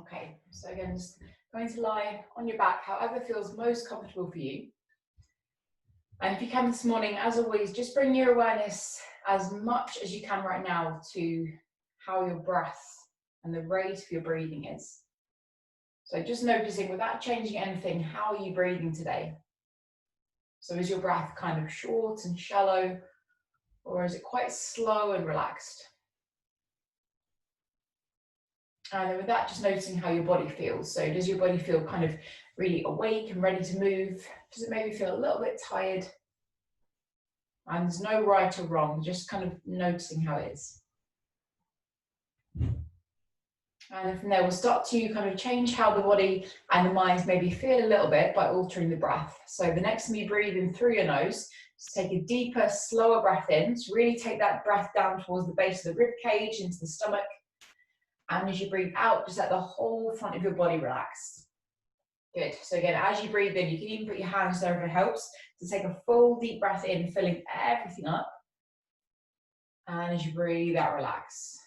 Okay, so again, just going to lie on your back, however feels most comfortable for you. And if you can this morning, as always, just bring your awareness as much as you can right now to how your breath and the rate of your breathing is. So just noticing, without changing anything, how are you breathing today? So is your breath kind of short and shallow, or is it quite slow and relaxed? And then with that, just noticing how your body feels. So does your body feel kind of really awake and ready to move? Does it maybe feel a little bit tired? And there's no right or wrong, just kind of noticing how it is. And then from there, we'll start to kind of change how the body and the mind maybe feel a little bit by altering the breath. So the next time you breathe in through your nose, just take a deeper, slower breath in. So really take that breath down towards the base of the rib cage, into the stomach. And as you breathe out, just let the whole front of your body relax. Good. So again, as you breathe in, you can even put your hands there if it helps. So take a full deep breath in, filling everything up. And as you breathe out, relax.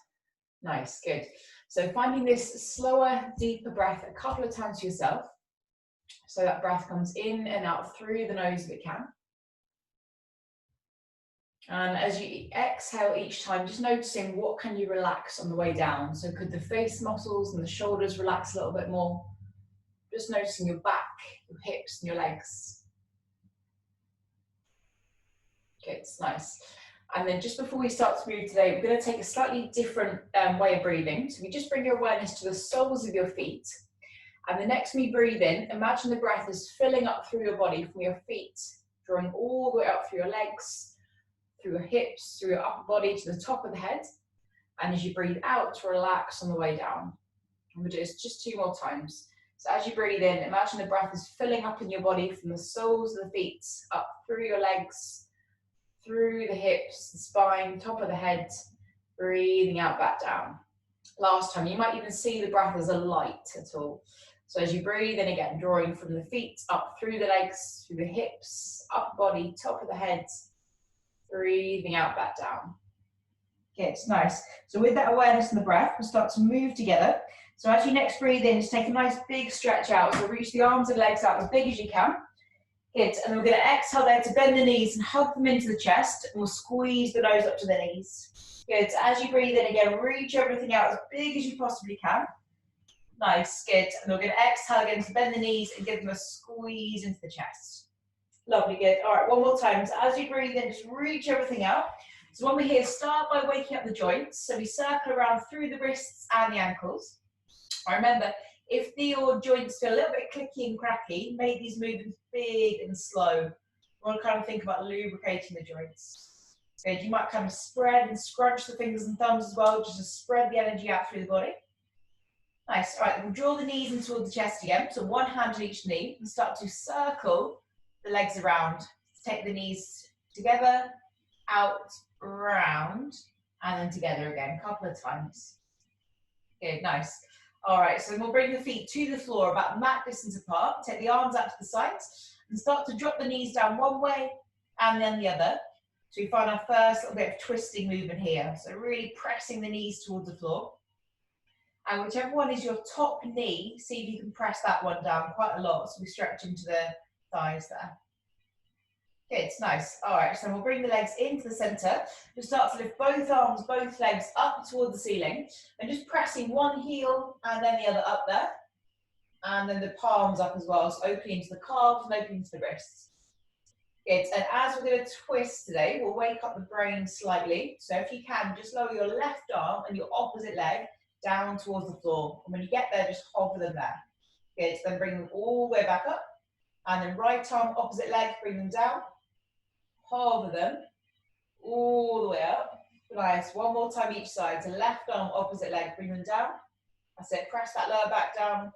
Nice, good. So finding this slower, deeper breath a couple of times for yourself. So that breath comes in and out through the nose if it can. And as you exhale each time, just noticing what can you relax on the way down. So could the face muscles and the shoulders relax a little bit more? Just noticing your back, your hips and your legs. Okay, it's nice. And then just before we start to move today, we're going to take a slightly different way of breathing. So we just bring your awareness to the soles of your feet. And the next time you breathe in, imagine the breath is filling up through your body from your feet, drawing all the way up through your legs, through your hips, through your upper body to the top of the head. And as you breathe out, to relax on the way down. And we'll do this just 2 more times. So as you breathe in, imagine the breath is filling up in your body from the soles of the feet, up through your legs, through the hips, the spine, top of the head, breathing out back down. Last time, you might even see the breath as a light at all. So as you breathe in again, drawing from the feet, up through the legs, through the hips, upper body, top of the head, breathing out back down. Okay, it's nice. So with that awareness in the breath, we'll start to move together. So as you next breathe in, just take a nice big stretch out. So reach the arms and legs out as big as you can. Good, and we're going to exhale there to bend the knees and hug them into the chest. And we'll squeeze the nose up to the knees. Good, as you breathe in again, reach everything out as big as you possibly can. Nice, good. And we're going to exhale again to bend the knees and give them a squeeze into the chest. Lovely, good. All right, one more time. So as you breathe in, just reach everything out. So when we're here, start by waking up the joints. So we circle around through the wrists and the ankles. I remember, if your joints feel a little bit clicky and cracky, make these movements big and slow. We want to kind of think about lubricating the joints. Good. You might kind of spread and scrunch the fingers and thumbs as well, just to spread the energy out through the body. Nice. All right, we'll draw the knees in towards the chest again. So one hand on each knee and start to circle the legs around. Take the knees together, out, round, and then together again, a couple of times. Good, nice. All right, so we'll bring the feet to the floor about mat distance apart. Take the arms out to the sides and start to drop the knees down one way and then the other. So we find our first little bit of twisting movement here. So really pressing the knees towards the floor. And whichever one is your top knee, see if you can press that one down quite a lot. So we stretch into the thighs there. Good, nice. All right, so we'll bring the legs into the center. We'll start to lift both arms, both legs up towards the ceiling. And just pressing one heel and then the other up there. And then the palms up as well. So opening into the calves and opening into the wrists. Good, and as we're going to twist today, we'll wake up the brain slightly. So if you can, just lower your left arm and your opposite leg down towards the floor. And when you get there, just hover them there. Good, then bring them all the way back up. And then right arm, opposite leg, bring them down. Hover them all the way up. Nice, one more time each side. So left arm, opposite leg, bring them down. That's it, press that lower back down,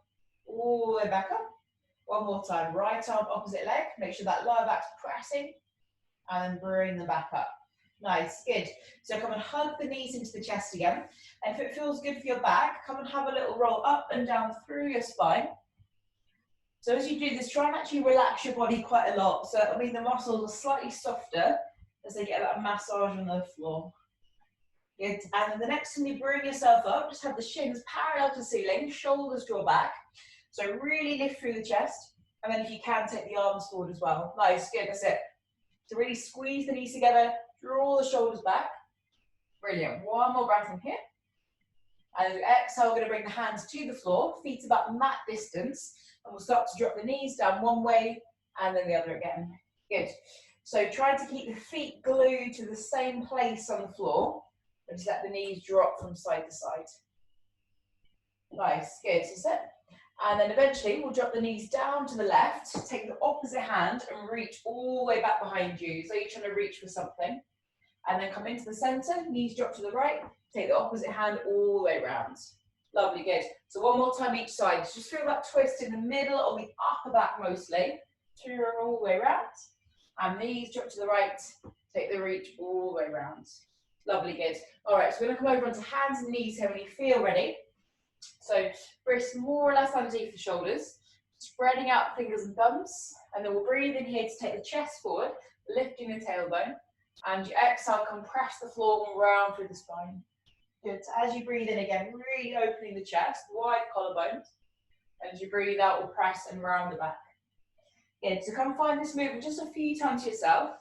all the way back up. One more time, right arm, opposite leg. Make sure that lower back's pressing. And then bring them back up. Nice, good. So come and hug the knees into the chest again. And if it feels good for your back, come and have a little roll up and down through your spine. So as you do this, try and actually relax your body quite a lot. So, I mean, the muscles are slightly softer as they get that massage on the floor. Good. And then the next time you bring yourself up, just have the shins parallel to the ceiling, shoulders draw back. So really lift through the chest. And then if you can, take the arms forward as well. Nice, good, that's it. So really squeeze the knees together, draw the shoulders back. Brilliant. One more breath in here. And as we exhale, we're going to bring the hands to the floor, feet about mat distance. And we'll start to drop the knees down one way and then the other again. Good. So try to keep the feet glued to the same place on the floor. And just let the knees drop from side to side. Nice, good, that's it. And then eventually we'll drop the knees down to the left, take the opposite hand and reach all the way back behind you. So you're trying to reach for something. And then come into the center, knees drop to the right, take the opposite hand all the way around. Lovely, good. So one more time each side. Just feel that twist in the middle of the upper back mostly. Turn all the way around. And knees drop to the right, take the reach all the way around. Lovely, good. All right, so we're going to come over onto hands and knees here when you feel ready. So wrists more or less underneath the shoulders, spreading out fingers and thumbs, and then we'll breathe in here to take the chest forward, lifting the tailbone, and you exhale, compress the floor and round through the spine. Good. So as you breathe in again, really opening the chest, wide collarbones, and as you breathe out, we'll press and round the back. Good. So come find this movement just a few times yourself.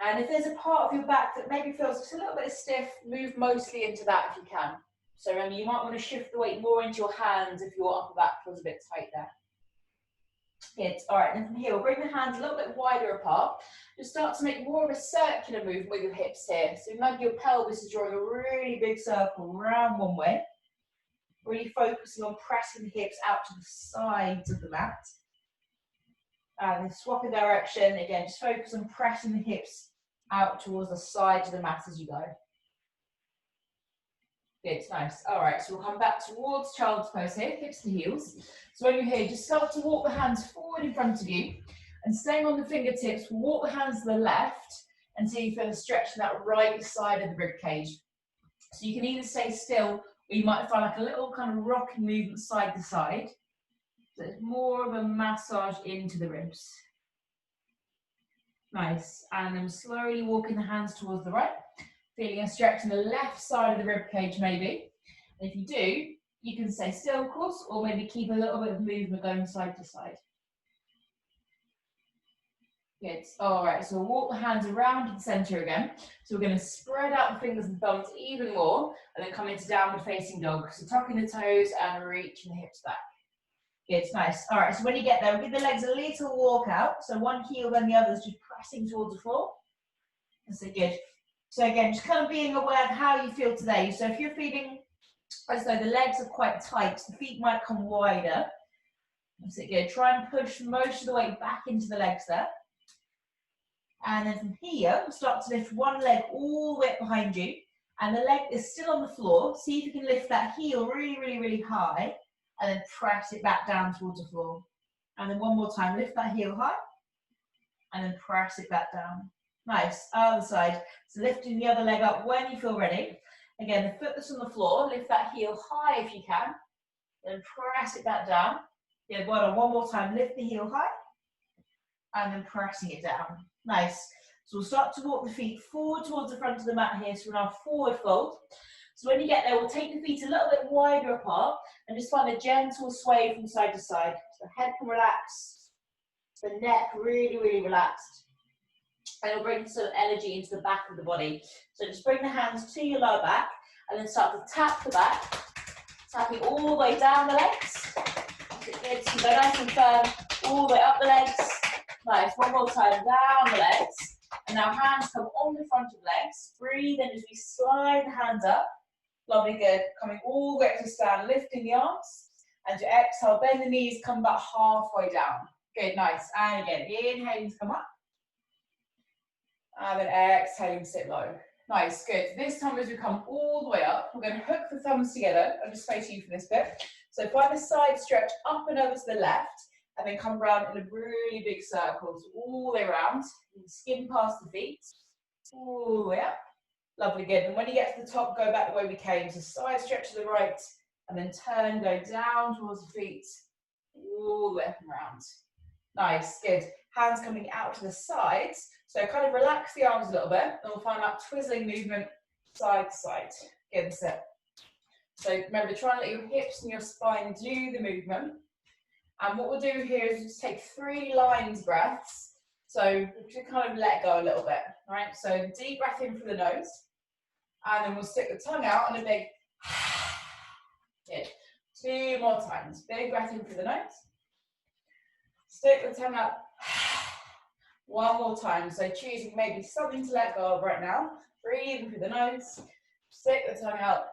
And if there's a part of your back that maybe feels just a little bit stiff, move mostly into that if you can. So remember, you might want to shift the weight more into your hands if your upper back feels a bit tight there. Good. All right, and from here, we'll bring the hands a little bit wider apart. Just start to make more of a circular movement with your hips here. So imagine your pelvis is drawing a really big circle around one way. Really focusing on pressing the hips out to the sides of the mat. And then swapping direction, again, just focus on pressing the hips out towards the sides of the mat as you go. Good, nice. All right, so we'll come back towards child's pose here, hips to heels. So when you're here, just start to walk the hands forward in front of you. And staying on the fingertips, we'll walk the hands to the left until you feel a stretch in that right side of the rib cage. So you can either stay still, or you might find like a little kind of rocking movement side to side. So it's more of a massage into the ribs. Nice. And then slowly walking the hands towards the right. Feeling a stretch in the left side of the rib cage maybe. And if you do, you can stay still of course, or maybe keep a little bit of movement going side to side. Good. All right, so we'll walk the hands around to the center again. So we're going to spread out the fingers and thumbs even more, and then come into downward facing dog. So tucking the toes and reaching the hips back. Good, nice. All right, so when you get there, we'll give the legs a little walk out. So one heel, then the other is just pressing towards the floor. That's it, good. So again, just kind of being aware of how you feel today. So if you're feeling as though the legs are quite tight, the feet might come wider. That's it, good. Try and push most of the weight back into the legs there. And then from here, we'll start to lift one leg all the way up behind you. And the leg is still on the floor. See if you can lift that heel really, really, really high. And then press it back down towards the floor. And then one more time, lift that heel high. And then press it back down. Nice, other side. So lifting the other leg up when you feel ready. Again, the foot that's on the floor, lift that heel high if you can. Then press it back down. Yeah, one more time, lift the heel high. And then pressing it down. Nice. So we'll start to walk the feet forward towards the front of the mat here. So we're now forward fold. So when you get there, we'll take the feet a little bit wider apart and just find a gentle sway from side to side. So the head can relax, the neck really, really relaxed. And it'll bring some energy into the back of the body. So just bring the hands to your lower back and then start to tap the back, tapping all the way down the legs. Good, so go nice and firm, all the way up the legs. Nice, one more time, down the legs. And now hands come on the front of legs. Breathe in as we slide the hands up. Lovely, good. Coming all the way up to stand, lifting the arms. And to exhale, bend the knees, come back halfway down. Good, nice. And again, inhaling to come up. And then exhaling, sit low. Nice, good. This time as we come all the way up, we're going to hook the thumbs together. I'll just face you for this bit. So find the side stretch up and over to the left, and then come round in a really big circle. So all the way around, skin past the feet, all the way up. Lovely, good. And when you get to the top, go back the way we came. So side stretch to the right, and then turn, go down towards the feet, all the way up and round. Nice, good. Hands coming out to the sides. So kind of relax the arms a little bit, and we'll find that twizzling movement side to side. Good, that's it. So remember, try and let your hips and your spine do the movement. And what we'll do here is just take 3 lines breaths. So just kind of let go a little bit, right? So deep breath in through the nose, and then we'll stick the tongue out on a big good. 2 more times. Big breath in through the nose. Stick the tongue out. 1 more time. So choosing maybe something to let go of right now. Breathe in through the nose. Stick the tongue out.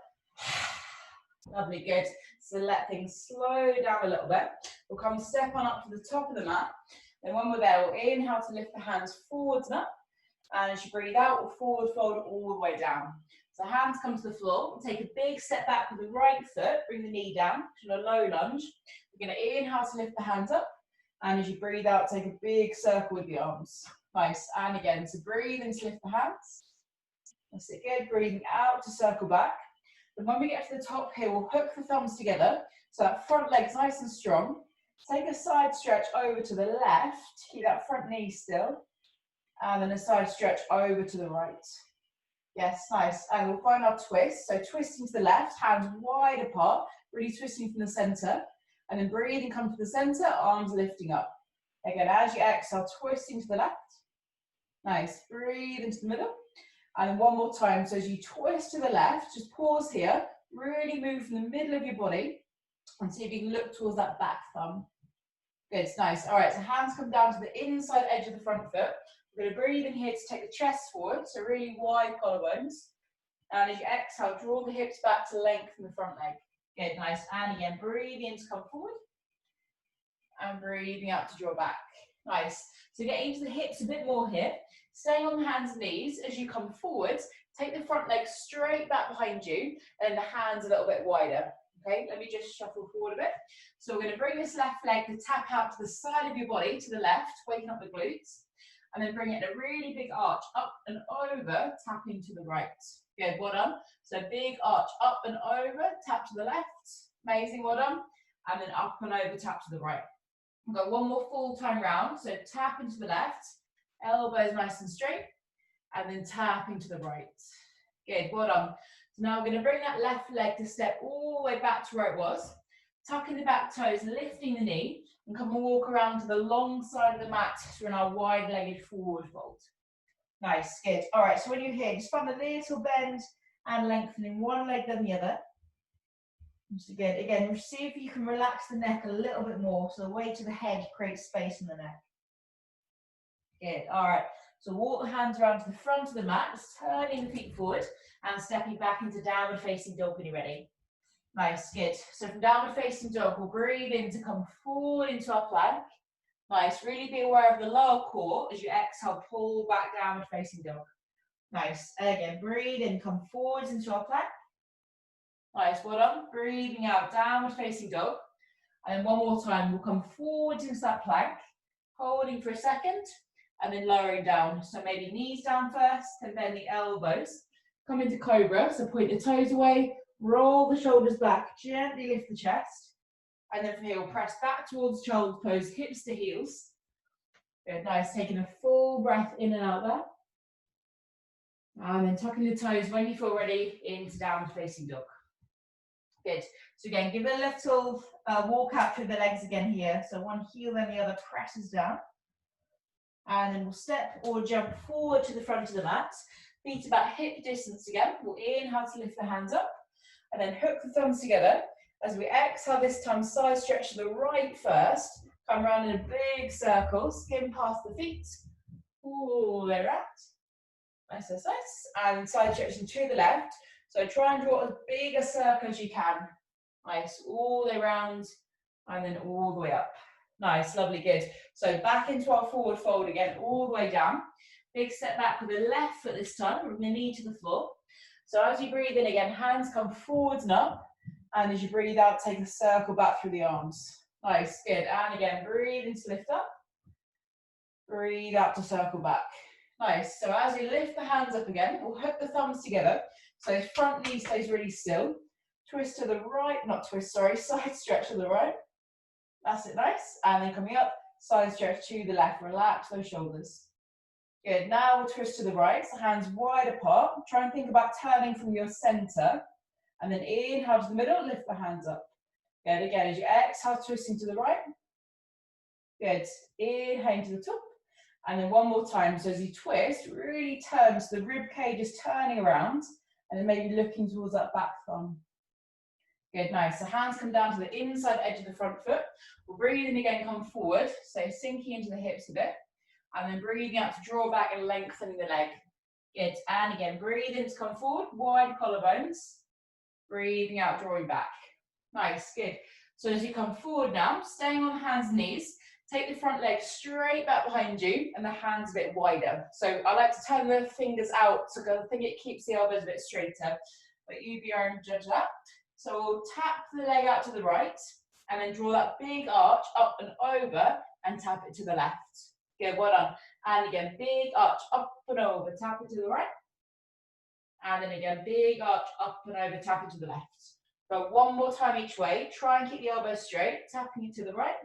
Lovely, good. So let things slow down a little bit. We'll come step on up to the top of the mat. Then when we're there, we'll inhale to lift the hands forwards and up. And as you breathe out, we'll forward fold all the way down. So hands come to the floor. We'll take a big step back with the right foot. Bring the knee down to a low lunge. We're going to inhale to lift the hands up. And as you breathe out, take a big circle with the arms. Nice. And again, so breathe in to lift the hands. That's it, good. Breathing out to circle back. And when we get to the top here, we'll hook the thumbs together. So that front leg's nice and strong. Take a side stretch over to the left. Keep that front knee still. And then a side stretch over to the right. Yes, nice. And we'll find our twist. So twisting to the left, hands wide apart, really twisting from the center. And then breathe and come to the center, arms lifting up. Again, as you exhale, twisting to the left. Nice. Breathe into the middle. And then 1 more time. So as you twist to the left, just pause here. Really move from the middle of your body. And see if you can look towards that back thumb. Good, nice. All right, so hands come down to the inside edge of the front foot. We're going to breathe in here to take the chest forward, so really wide collarbones. And as you exhale, draw the hips back to lengthen the front leg. Good, nice. And again, breathe in to come forward. And breathing out to draw back. Nice. So get into the hips a bit more here. Staying on the hands and knees. As you come forwards, take the front leg straight back behind you, and the hands a little bit wider. Okay, let me just shuffle forward a bit. So we're going to bring this left leg to tap out to the side of your body, to the left, waking up the glutes. And then bring it in a really big arch, up and over, tapping to the right. Good, well done. So big arch, up and over, tap to the left. Amazing, well done. And then up and over, tap to the right. We've got 1 more full time round. So tap into the left, elbows nice and straight, and then tapping to the right. Good, well done. So now we're going to bring that left leg to step all the way back to where it was. Tucking the back toes, lifting the knee, and come and walk around to the long side of the mat to in our wide-legged forward fold. Nice, good. All right, so when you're here, just find a little bend and lengthening one leg than the other. So good. Again, see if you can relax the neck a little bit more, so the weight of the head creates space in the neck. Good, all right. So walk the hands around to the front of the mat, just turning the feet forward and stepping back into downward facing dog when you're ready. Nice, good. So from downward facing dog, we'll breathe in to come forward into our plank. Nice, really be aware of the lower core as you exhale, pull back downward facing dog. Nice, and again, breathe in, come forwards into our plank. Nice, well done. Breathing out, downward facing dog. And then 1 more time, we'll come forwards into that plank, holding for a second, and then lowering down. So maybe knees down first, and then the elbows. Come into Cobra, so point the toes away, roll the shoulders back, gently lift the chest. And then from here, we'll press back towards child's pose, hips to heels. Good, nice. Taking a full breath in and out there. And then tucking the toes when you feel ready into downward facing dog. Good. So again, give it a little walk out through the legs again here. So one heel and the other presses down. And then we'll step or jump forward to the front of the mat. Feet about hip distance again. We'll inhale to lift the hands up. And then hook the thumbs together. As we exhale this time, side stretch to the right first. Come around in a big circle. Skim past the feet. All the way around. Nice, nice, nice. And side stretching to the left. So try and draw as big a circle as you can. Nice, all the way around and then all the way up. Nice, lovely, good. So back into our forward fold again, all the way down. Big step back with the left foot this time, from the knee to the floor. So as you breathe in again, hands come forwards and up. And as you breathe out, take a circle back through the arms. Nice, good. And again, breathe in to lift up. Breathe out to circle back. Nice. So as you lift the hands up again, we'll hook the thumbs together. So front knee stays really still. Twist to the right, not twist, sorry, side stretch to the right. That's it, nice. And then coming up, side stretch to the left. Relax those shoulders. Good, now we'll twist to the right, so hands wide apart. Try and think about turning from your center. And then inhale to the middle, lift the hands up. Good, again, as you exhale, twisting to the right. Good, inhale to the top. And then one more time, so as you twist, really turn, so the rib cage is turning around, and then maybe looking towards that back thumb. Good, nice. So hands come down to the inside edge of the front foot. We'll breathe in again, come forward, so sinking into the hips a bit. And then breathing out to draw back and lengthening the leg. Good, and again, breathe in to come forward, wide collarbones. Breathing out, drawing back. Nice, good. So as you come forward now, staying on hands and knees, take the front leg straight back behind you and the hands a bit wider. So I like to turn the fingers out, so I think it keeps the elbows a bit straighter. But you be your own judge of that. So we'll tap the leg out to the right and then draw that big arch up and over and tap it to the left. Good, well done. And again, big arch up and over, tap it to the right. And then again, big arch up and over, tap it to the left. Go one more time each way. Try and keep the elbows straight, tapping it to the right.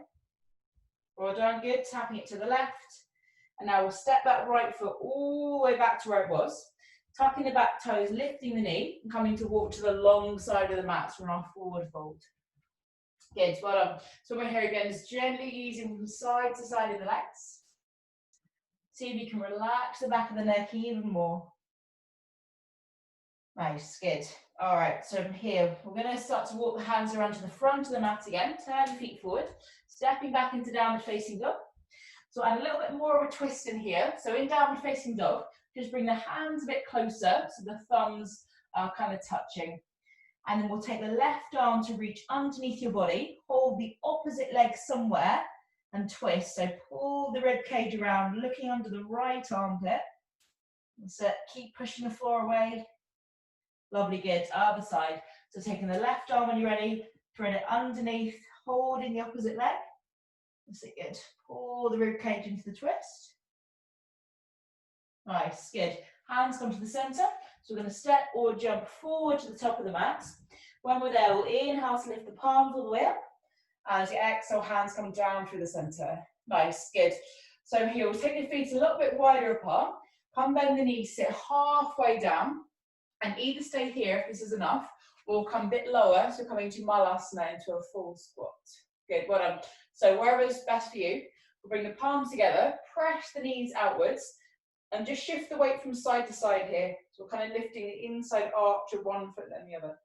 Well done, good, tapping it to the left. And now we'll step that right foot all the way back to where it was. Tucking the back toes, lifting the knee, and coming to walk to the long side of the mat from our forward fold. Good, well done. So we're here again, just gently easing from side to side of the legs. See if you can relax the back of the neck even more. Nice, good. All right, so from here, we're going to start to walk the hands around to the front of the mat again. Turn the feet forward, stepping back into downward facing dog. So add a little bit more of a twist in here. So in downward facing dog, just bring the hands a bit closer so the thumbs are kind of touching. And then we'll take the left arm to reach underneath your body, hold the opposite leg somewhere and twist. So pull the rib cage around, looking under the right armpit. So keep pushing the floor away. Lovely, good. Other side. So taking the left arm when you're ready, thread it underneath, holding the opposite leg. That's it, good. Pull the rib cage into the twist. Nice, good. Hands come to the center. So we're going to step or jump forward to the top of the mat. When we're there, we'll inhale to lift the palms all the way up. And as you exhale, hands come down through the center. Nice, good. So here, we'll take your feet a little bit wider apart. Come bend the knees, sit halfway down. And either stay here if this is enough, or come a bit lower, so coming to Malasana into a full squat. Good, well done. So wherever is best for you, we'll bring the palms together, press the knees outwards, and just shift the weight from side to side here. So we're kind of lifting the inside arch of one foot and the other.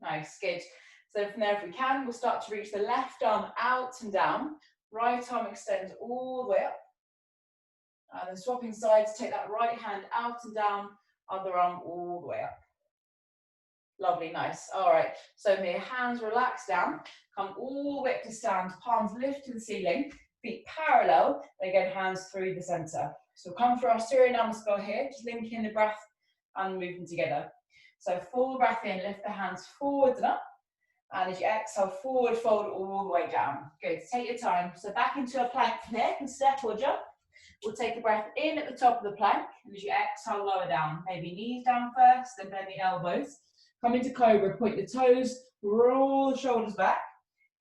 Nice, good. So from there, if we can, we'll start to reach the left arm out and down. Right arm extends all the way up. And then swapping sides, take that right hand out and down, other arm all the way up. Lovely, nice. All right, so here, hands relax down, come all the way up to stand, palms lift to the ceiling, feet parallel, and again, hands through the center. So come for our Surya Namaskar here, just linking the breath and moving together. So full breath in, lift the hands forward and up, and as you exhale, forward fold all the way down. Good, take your time. So back into a plank from here, and step or jump. We'll take a breath in at the top of the plank, and as you exhale, lower down. Maybe knees down first, then bend the elbows. Come into Cobra, point the toes, roll the shoulders back,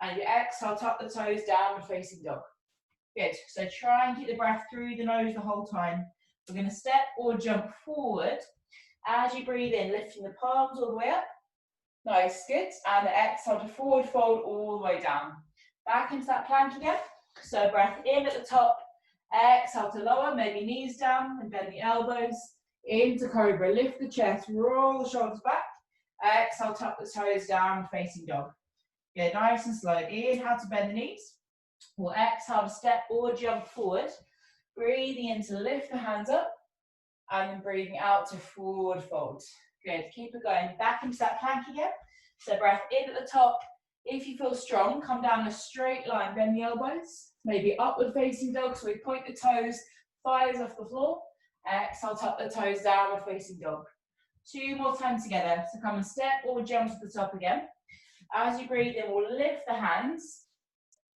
and you exhale, tuck the toes, downward facing dog. Good, so try and keep the breath through the nose the whole time. We're going to step or jump forward. As you breathe in, lifting the palms all the way up. Nice, good, and exhale to forward fold all the way down. Back into that plank again. So breath in at the top. Exhale to lower, maybe knees down and bend the elbows. Into Cobra, lift the chest, roll the shoulders back. Exhale, tuck the toes down, facing dog. Good, nice and slow. Inhale to bend the knees. We'll exhale to step or jump forward. Breathing in to lift the hands up. And then breathing out to forward fold. Good, keep it going. Back into that plank again. So breath in at the top. If you feel strong, come down a straight line, bend the elbows. Maybe upward facing dog, so we point the toes, thighs off the floor. Exhale, tuck the toes, downward facing dog. 2 more times together. So come and step or jump to the top again. As you breathe in, we'll lift the hands.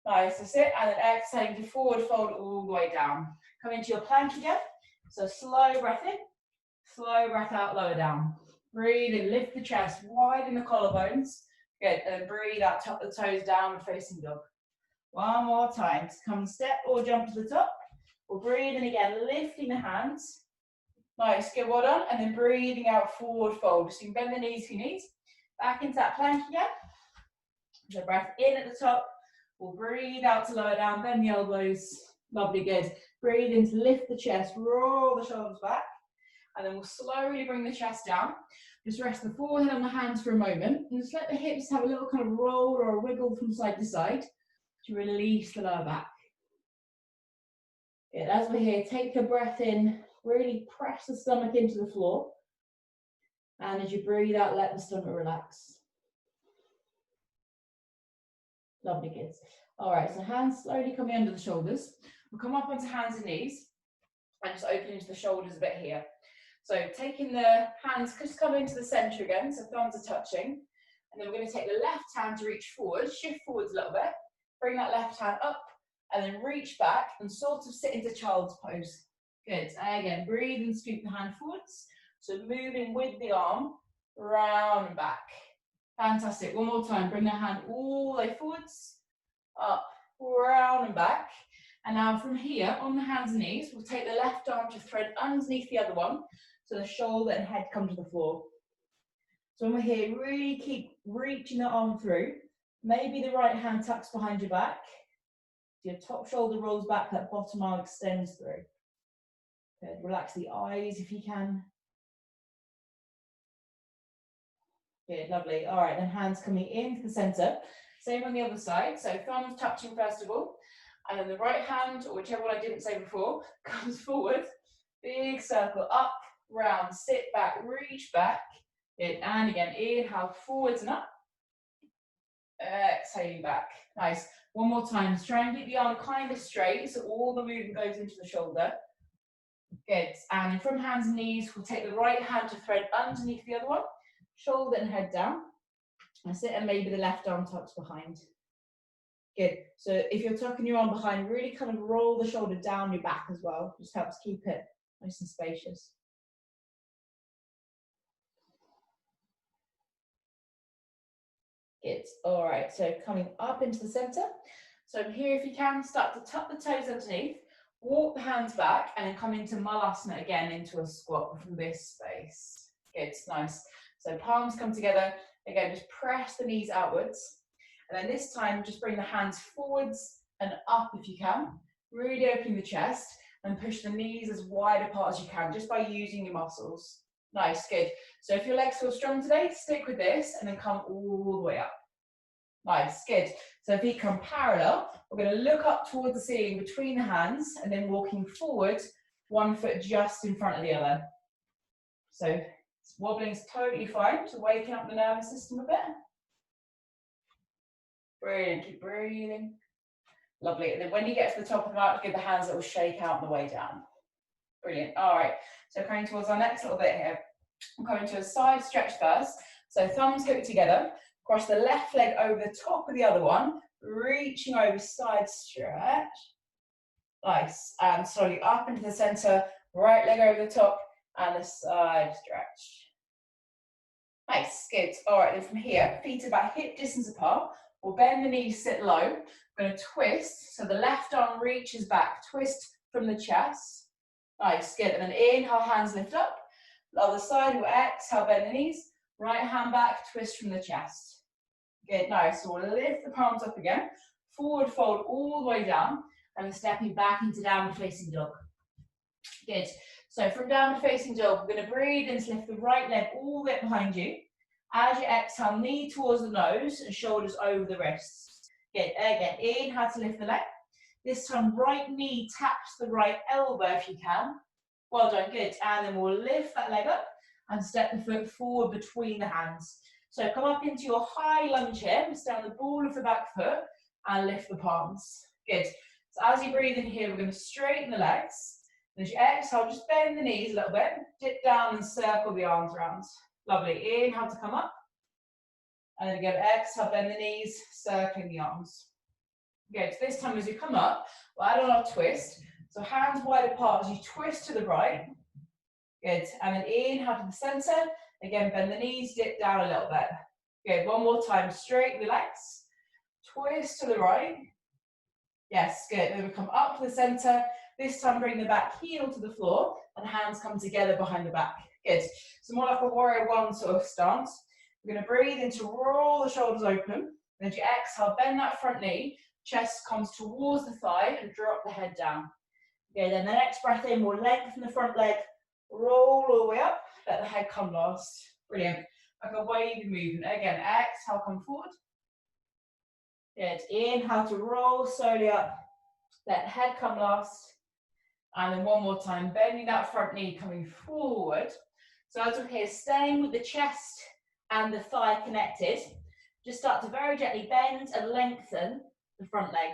Nice, that's it. And then exhaling to forward fold all the way down. Come into your plank again. So slow breath in, slow breath out, lower down. Breathe in, lift the chest, widen the collarbones. Good, and then breathe out, tuck the toes, downward facing dog. One more time. So come and step or jump to the top. We'll breathe in again, lifting the hands. Nice, good, well done. And then breathing out, forward fold. So you can bend the knees if you need. Back into that plank again. So breath in at the top. We'll breathe out to lower down, bend the elbows. Lovely, good. Breathe in to lift the chest, roll the shoulders back. And then we'll slowly bring the chest down. Just rest the forehead on the hands for a moment. And just let the hips have a little kind of roll or a wiggle from side to side to release the lower back. Good, as we're here, take a breath in. Really press the stomach into the floor. And as you breathe out, let the stomach relax. Lovely, good. All right, so hands slowly coming under the shoulders. We'll come up onto hands and knees and just open into the shoulders a bit here. So taking the hands, just come into the center again, so thumbs are touching. And then we're going to take the left hand to reach forward, shift forwards a little bit. Bring that left hand up and then reach back and sort of sit into child's pose. Good, and again, breathe and scoop the hand forwards. So moving with the arm, round and back. Fantastic, one more time, bring the hand all the way forwards, up, round and back. And now from here, on the hands and knees, we'll take the left arm to thread underneath the other one, so the shoulder and head come to the floor. So when we're here, really keep reaching the arm through. Maybe the right hand tucks behind your back. Your top shoulder rolls back, that bottom arm extends through. Good. Relax the eyes if you can. Good, lovely. All right, then hands coming into the center. Same on the other side. So thumbs touching first of all. And then the right hand, or whichever one I didn't say before, comes forward. Big circle, up, round, sit back, reach back. Good. And again, inhale, forwards and up. Exhaling back. Nice. One more time. Just try and keep the arm kind of straight so all the movement goes into the shoulder. Good. And from hands and knees, we'll take the right hand to thread underneath the other one. Shoulder and head down. That's it. And maybe the left arm tucks behind. Good. So if you're tucking your arm behind, really kind of roll the shoulder down your back as well. Just helps keep it nice and spacious. Good. All right. So coming up into the center. So here, if you can, start to tuck the toes underneath. Walk the hands back and then come into Malasana again, into a squat from this space. Good, nice. So palms come together. Again, just press the knees outwards. And then this time, just bring the hands forwards and up if you can. Really open the chest and push the knees as wide apart as you can, just by using your muscles. Nice, good. So if your legs feel strong today, stick with this and then come all the way up. Nice, good. So feet come parallel. We're going to look up towards the ceiling between the hands and then walking forward, one foot just in front of the other. So wobbling is totally fine, to waking up the nervous system a bit. Brilliant, keep breathing. Lovely. And then when you get to the top of the mat, give the hands a little shake out on the way down. Brilliant. All right. So coming towards our next little bit here. I'm coming to a side stretch first. So thumbs hooked together. Cross the left leg over the top of the other one. Reaching over, side stretch. Nice. And slowly up into the center. Right leg over the top and the side stretch. Nice. Good. All right. Then from here, feet about hip distance apart. We'll bend the knees, sit low. We're going to twist. So the left arm reaches back. Twist from the chest. Nice. Good. And then inhale, hands lift up. The other side, we'll exhale, bend the knees. Right hand back, twist from the chest. Good, nice. So we'll lift the palms up again. Forward fold all the way down. And then stepping back into downward facing dog. Good. So from downward facing dog, we're going to breathe in to lift the right leg all the way behind you. As you exhale, knee towards the nose and shoulders over the wrists. Good. Again, inhale to lift the leg. This time, right knee taps the right elbow if you can. Well done, good. And then we'll lift that leg up and step the foot forward between the hands. So come up into your high lunge here, stay on the ball of the back foot and lift the palms. Good. So as you breathe in here, we're going to straighten the legs. And as you exhale, just bend the knees a little bit, dip down and circle the arms around. Lovely. Inhale to come up. And then again, exhale, bend the knees, circling the arms. Good. So this time as you come up, we'll add on our twist. So hands wide apart as you twist to the right. Good. And then inhale to the center. Again, bend the knees, dip down a little bit. Good. One more time. Straighten the legs. Twist to the right. Yes, good. And then we come up to the center. This time bring the back heel to the floor and hands come together behind the back. Good. So more like a warrior one sort of stance. We're going to breathe in to roll the shoulders open. Then as you exhale, bend that front knee. Chest comes towards the thigh and drop the head down. Okay, then the next breath in, we'll lengthen the front leg. Roll all the way up. Let the head come last. Brilliant. Like a wavy movement. Again, exhale, come forward. Good. Inhale to roll slowly up. Let the head come last. And then one more time, bending that front knee, coming forward. So as we're here, staying with the chest and the thigh connected, just start to very gently bend and lengthen the front leg.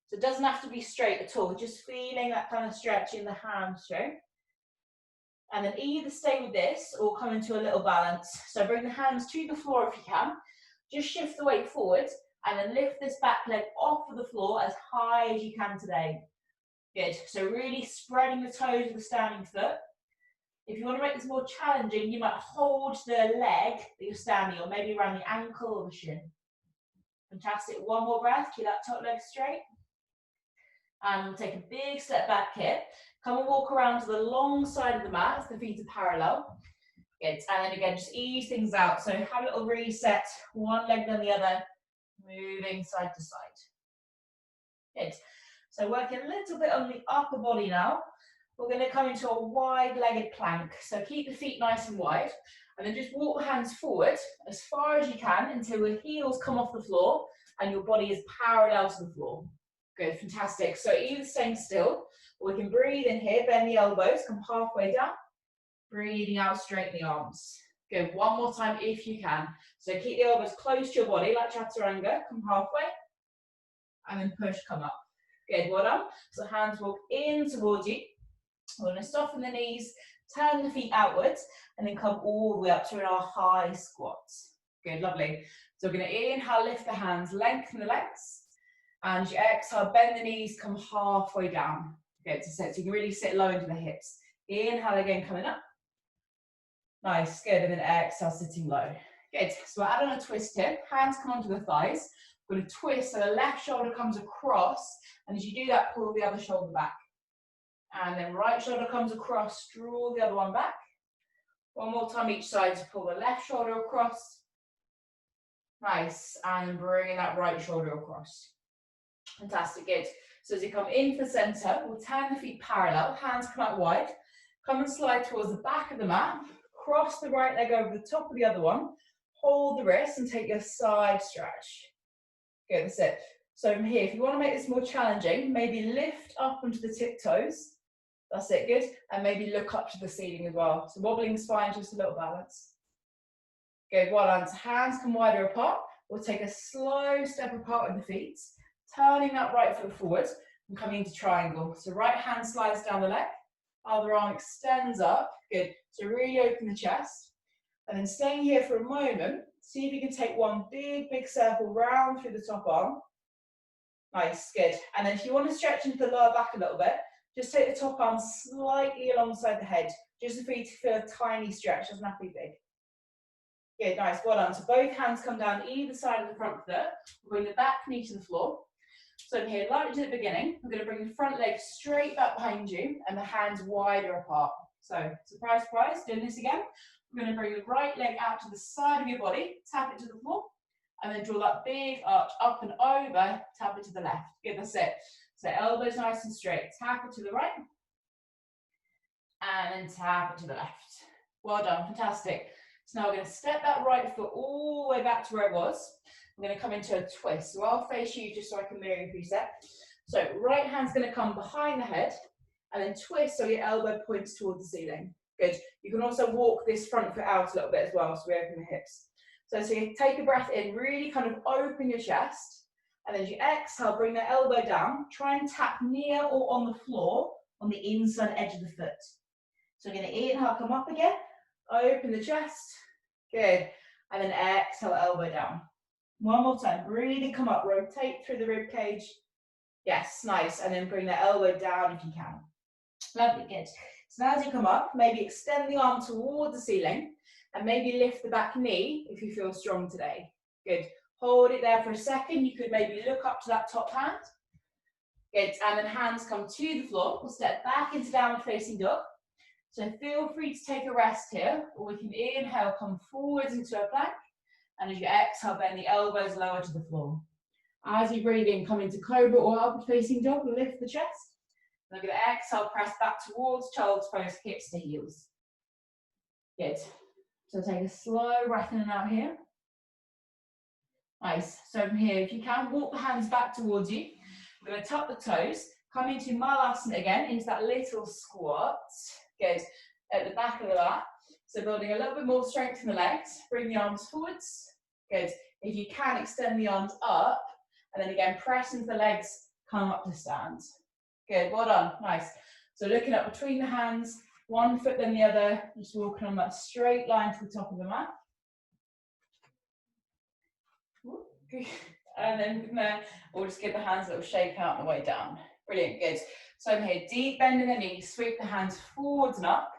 So it doesn't have to be straight at all, just feeling that kind of stretch in the hamstring. And then either stay with this or come into a little balance. So bring the hands to the floor if you can. Just shift the weight forward and then lift this back leg off of the floor as high as you can today. Good. So really spreading the toes of the standing foot. If you want to make this more challenging, you might hold the leg that you're standing on, maybe around the ankle or the shin. Fantastic. One more breath. Keep that top leg straight. And we'll take a big step back here. Come and walk around to the long side of the mat as the feet are parallel. Good. And then again, just ease things out. So have a little reset. One leg then the other, moving side to side. Good. So working a little bit on the upper body now. We're going to come into a wide-legged plank. So keep the feet nice and wide. And then just walk the hands forward as far as you can until the heels come off the floor and your body is parallel to the floor. Good, fantastic. So either staying still, or we can breathe in here, bend the elbows, come halfway down. Breathing out, straighten the arms. Good, one more time if you can. So keep the elbows close to your body, like chaturanga, come halfway. And then push, come up. Good, well done. So hands walk in towards you. We're going to soften the knees, turn the feet outwards, and then come all the way up to our high squats. Good, lovely. So we're going to inhale, lift the hands, lengthen the legs. And you exhale, bend the knees, come halfway down. Good, so you can really sit low into the hips. Inhale again, coming up. Nice, good, and then exhale, sitting low. Good, so we're adding a twist here. Hands come onto the thighs. We're going to twist so the left shoulder comes across, and as you do that, pull the other shoulder back. And then right shoulder comes across, draw the other one back. One more time each side to pull the left shoulder across. Nice, and bringing that right shoulder across. Fantastic, good. So as you come into the center, we'll turn the feet parallel, hands come out wide. Come and slide towards the back of the mat. Cross the right leg over the top of the other one. Hold the wrist and take your side stretch. Good, that's it. So from here, if you want to make this more challenging, maybe lift up onto the tiptoes. That's it, good. And maybe look up to the ceiling as well. So wobbling the spine, just a little balance. Good, well done. So hands come wider apart. We'll take a slow step apart with the feet. Turning that right foot forward and coming into triangle. So right hand slides down the leg. Other arm extends up. Good. So really open the chest. And then staying here for a moment, see if you can take one big circle round through the top arm. Nice, good. And then if you want to stretch into the lower back a little bit, just take the top arm slightly alongside the head, just for you to feel a tiny stretch, doesn't have to be big. Good, nice, well done. So both hands come down either side of the front foot. We'll bring the back knee to the floor. So in here, like we did at the beginning, we're going to bring the front leg straight back behind you and the hands wider apart. So, surprise, surprise, doing this again. We're going to bring the right leg out to the side of your body, tap it to the floor, and then draw that big arch up and over, tap it to the left. Good, that's it. So elbows nice and straight, tap it to the right, and then tap it to the left. Well done, fantastic. So now we're going to step that right foot all the way back to where it was. We're going to come into a twist. So I'll face you just so I can mirror your step. So right hand's going to come behind the head, and then twist so your elbow points towards the ceiling. Good. You can also walk this front foot out a little bit as well, so we open the hips. So you take a breath in, really kind of open your chest, and then as you exhale, bring the elbow down. Try and tap near or on the floor, on the inside edge of the foot. So we're going to inhale, come up again, open the chest, good, and then exhale, elbow down. One more time, breathing, come up, rotate through the rib cage. Yes, nice, and then bring the elbow down if you can. Lovely, good. So now as you come up, maybe extend the arm towards the ceiling, and maybe lift the back knee if you feel strong today. Good. Hold it there for a second. You could maybe look up to that top hand. Good, and then hands come to the floor. We'll step back into downward facing dog. So feel free to take a rest here, or we can inhale, come forwards into a plank, and as you exhale, bend the elbows lower to the floor. As you breathe in, come into Cobra or upward facing dog, lift the chest. And I'm going to exhale, press back towards child's pose, hips to heels. Good. So take a slow breath in and out here. Nice. So from here, if you can, walk the hands back towards you. We're going to tuck the toes, come into Malasana again, into that little squat. Good. At the back of the mat. So building a little bit more strength in the legs. Bring the arms forwards. Good. If you can, extend the arms up. And then again, press into the legs, come up to stand. Good, well done, nice. So looking up between the hands, one foot then the other, just walking on that straight line to the top of the mat. And then from there, we'll just give the hands a little shake out on the way down. Brilliant, good. So I'm here, deep bend in the knees, sweep the hands forwards and up.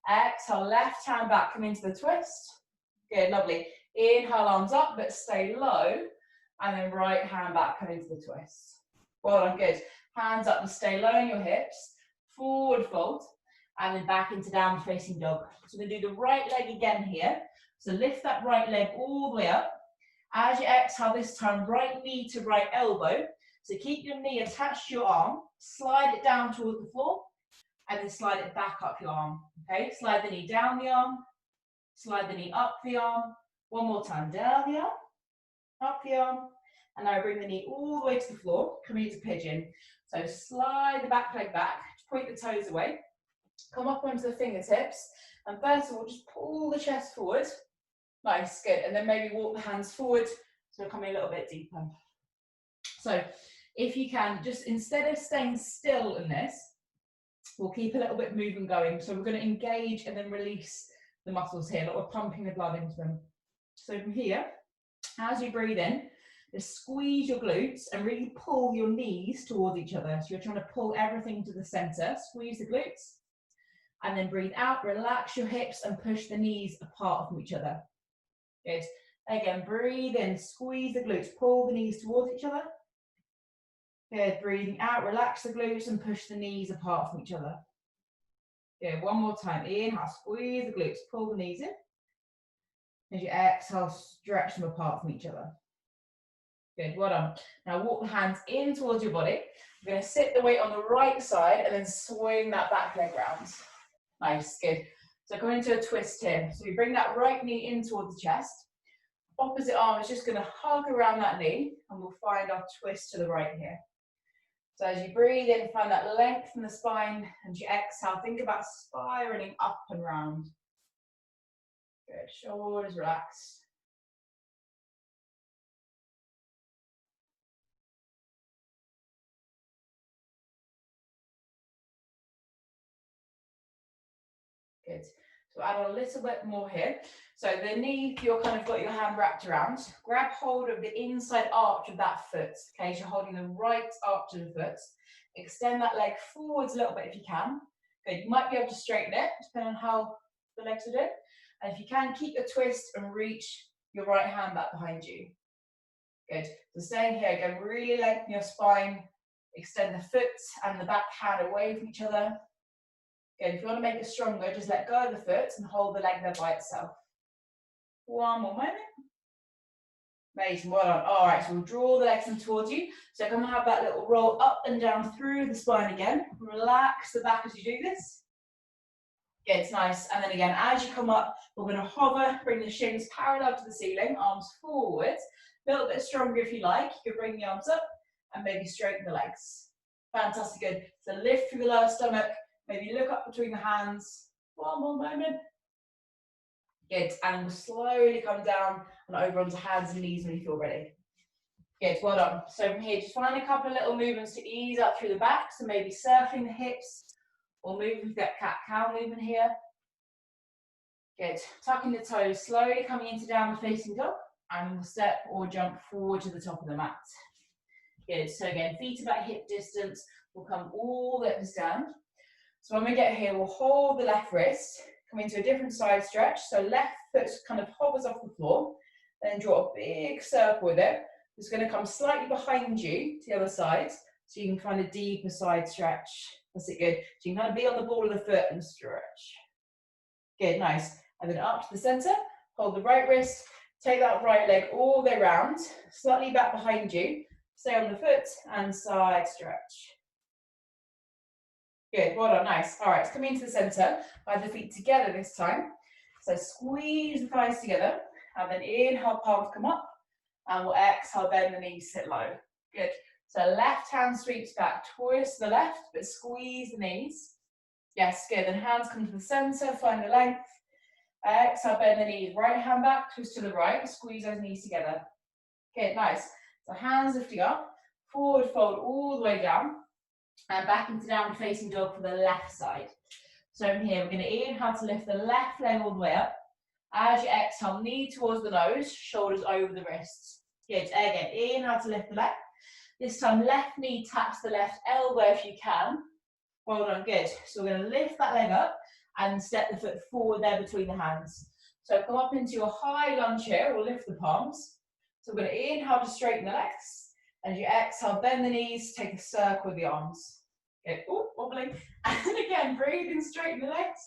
Exhale, left hand back, come into the twist. Good, lovely. Inhale, arms up, but stay low. And then right hand back, come into the twist. Well done, good. Hands up and stay low in your hips. Forward fold. And then back into downward facing dog. So we're going to do the right leg again here. So lift that right leg all the way up. As you exhale this time, right knee to right elbow. So keep your knee attached to your arm. Slide it down towards the floor. And then slide it back up your arm. Okay, slide the knee down the arm. Slide the knee up the arm. One more time, down the arm. Up the arm, and now bring the knee all the way to the floor, coming into pigeon. So slide the back leg back, point the toes away, come up onto the fingertips, and first of all, just pull the chest forward. Nice, good. And then maybe walk the hands forward, so coming a little bit deeper. So if you can, just instead of staying still in this, we'll keep a little bit moving going. So we're going to engage and then release the muscles here, like we're pumping the blood into them. So from here, as you breathe in, just squeeze your glutes and really pull your knees towards each other. So you're trying to pull everything to the center, squeeze the glutes, and then breathe out, relax your hips and push the knees apart from each other. Good. Again, breathe in, squeeze the glutes, pull the knees towards each other. Good, breathing out, relax the glutes and push the knees apart from each other. Good, one more time, inhale, squeeze the glutes, pull the knees in. As you exhale, stretch them apart from each other. Good, well done. Now walk the hands in towards your body. We're going to sit the weight on the right side and then swing that back leg round. Nice, good. So come into a twist here. So you bring that right knee in towards the chest. Opposite arm is just going to hug around that knee and we'll find our twist to the right here. So as you breathe in, find that length in the spine, and you exhale, think about spiraling up and round. Good, shoulders relaxed. Good. So add on a little bit more here. So the knee, you're kind of got your hand wrapped around. Grab hold of the inside arch of that foot. Okay, so you're holding the right arch of the foot. Extend that leg forwards a little bit if you can. Good. You might be able to straighten it, depending on how the legs are doing. And if you can, keep your twist and reach your right hand back behind you. Good. So staying here, again, really lengthen your spine. Extend the foot and the back hand away from each other. Good. If you want to make it stronger, just let go of the foot and hold the leg there by itself. One more moment. Amazing, well done. All right, so we'll draw the legs in towards you. So come and have that little roll up and down through the spine again. Relax the back as you do this. Good, it's nice. And then again, as you come up, we're going to hover, bring the shins parallel to the ceiling, arms forward. A little bit stronger if you like. You can bring the arms up and maybe straighten the legs. Fantastic, good. So lift through the lower stomach. Maybe look up between the hands. One more moment. Good, and we'll slowly come down and over onto hands and knees when you feel ready. Good, well done. So from here, just find a couple of little movements to ease up through the back. So maybe circling the hips or moving that cat-cow movement here. Good, tucking the toes, slowly coming into downward facing dog, and we'll step or jump forward to the top of the mat. Good, so again, feet about hip distance, we'll come all the way up and stand. So when we get here, we'll hold the left wrist, come into a different side stretch. So left foot kind of hovers off the floor, then draw a big circle with it. It's going to come slightly behind you to the other side. So you can find a deeper side stretch. That's it, good. So you can kind of be on the ball of the foot and stretch. Good, nice. And then up to the center, hold the right wrist, take that right leg all the way around, slightly back behind you, stay on the foot and side stretch. Good, well done, nice. All right, come into the center, by the feet together this time. So squeeze the thighs together, and then inhale, palms come up, and we'll exhale, bend the knees, sit low. Good. So left hand sweeps back, twist to the left, but squeeze the knees. Yes, good. Then hands come to the center, find the length. Exhale, bend the knees, right hand back, twist to the right, squeeze those knees together. Good, nice. So hands lifting up, forward fold all the way down, and back into downward facing dog for the left side. So from here, we're going to inhale to lift the left leg all the way up. As you exhale, knee towards the nose, shoulders over the wrists. Good, again, inhale to lift the leg. This time, left knee taps the left elbow if you can. Well done, good. So we're going to lift that leg up and step the foot forward there between the hands. So come up into your high lunge here, or lift the palms. So we're going to inhale to straighten the legs. As you exhale, bend the knees, take a circle with the arms. Good, ooh, wobbling. And again, breathing, straighten the legs.